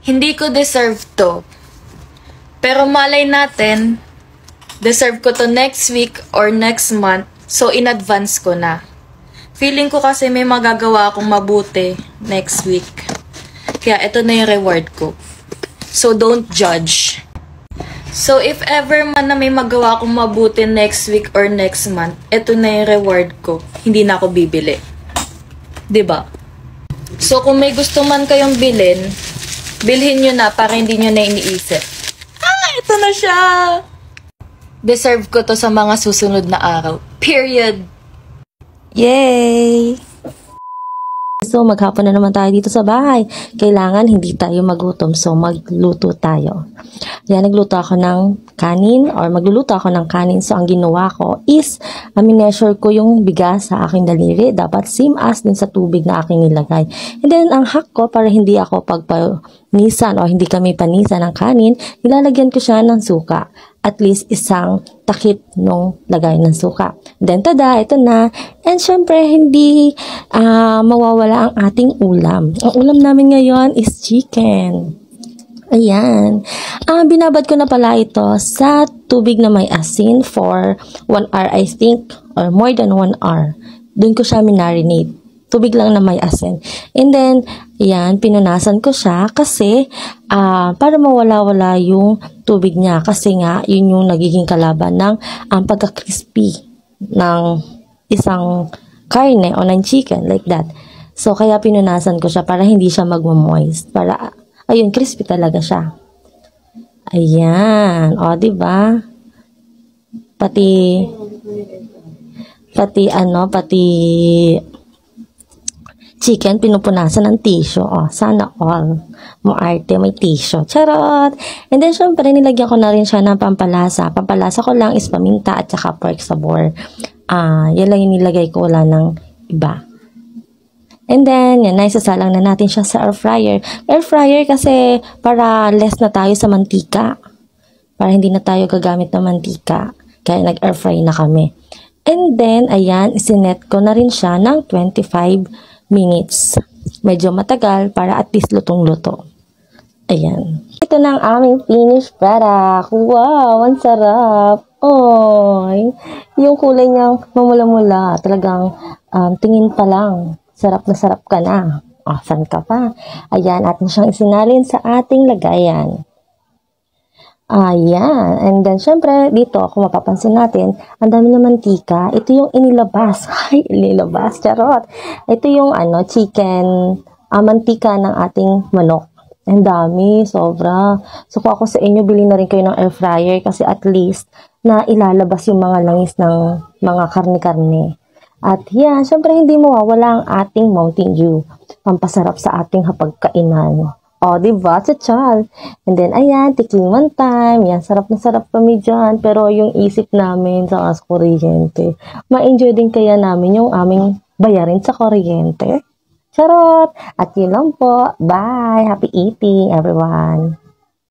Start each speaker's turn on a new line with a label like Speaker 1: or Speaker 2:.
Speaker 1: Hindi ko deserve to. Pero malay natin, deserve ko to next week or next month, so in advance ko na. Feeling ko kasi may magagawa akong mabuti next week. Kaya ito na yung reward ko. So don't judge. So if ever man na may magawa akong mabuti next week or next month, ito na yung reward ko. Hindi na ako bibili. 'Di ba? So kung may gusto man kayong bilhin, bilhin nyo na para hindi nyo na iniisip. Ito na siya! Deserve ko to sa mga susunod na araw. Period!
Speaker 2: Yay! So, maghapon na naman tayo dito sa bahay. Kailangan hindi tayo magutom. So, magluto tayo. Yan, nagluto ako ng kanin or magluluto ako ng kanin. So, ang ginawa ko is, mineasure ko yung bigas sa aking daliri. Dapat same as dun sa tubig na aking nilagay. And then, ang hack ko para hindi ako pagpanisan o hindi kami panisan ng kanin, nilalagyan ko siya ng suka. At least isang takip nung lagay ng suka. Then, tada, ito na. And syempre, hindi mawawala ang ating ulam. Ang ulam namin ngayon is chicken. Ayan. Binabad ko na pala ito sa tubig na may asin for 1 hour, I think, or more than 1 hour. Doon ko siya minarinate. Tubig lang na may asin. And then, ayan, pinunasan ko siya kasi para mawala-wala yung tubig niya. Kasi nga, yun yung nagiging kalaban ng pagka-crispy ng isang karne o ng chicken, like that. So, kaya pinunasan ko siya para hindi siya magmamoist. Para, ayun, crispy talaga siya. Ayan. O, diba? Pati chicken, pinupunasan ng tissue. Oh, sana all. Maarte, may tissue. Charot! And then, syempre, nilagyan ko na rin siya ng pampalasa. Pampalasa ko lang is paminta at saka pork sabor. Yan lang yung nilagay ko. Wala ng iba. And then, yan, naisasalang na natin siya sa air fryer. Air fryer kasi para less na tayo sa mantika. Para hindi na tayo gagamit ng mantika. Kaya nag-air fry na kami. And then, ayan, isinet ko na rin siya ng 25 minutes. Medyo matagal para at least lutong-luto. Ayan. Ito na ang aming finished product. Wow, ang sarap. Oy, yung kulay niya mamula-mula. Talagang tingin pa lang. Sarap na sarap ka na. Saan ka pa? Ayan, atin siyang isinalin sa ating lagayan. Ayan. And then, syempre, dito, kung mapapansin natin, ang dami na mantika. Ito yung inilabas. Ay, inilabas. Charot. Ito yung, chicken, mantika ng ating manok. Ang dami. Sobra. So, kung ako sa inyo, bili na rin kayo ng air fryer kasi at least na ilalabas yung mga langis ng mga karne-karne. At yan, syempre, hindi mawawala ang ating Mountain Dew. Pampasarap sa ating hapagkainan. O, diba? Chachal. And then, ayan, tikiman time. Yan, sarap na sarap kami dyan. Pero yung isip namin sa kuryente, ma-enjoy din kaya namin yung aming bayarin sa kuryente. Charot! At yun lang po. Bye! Happy eating, everyone!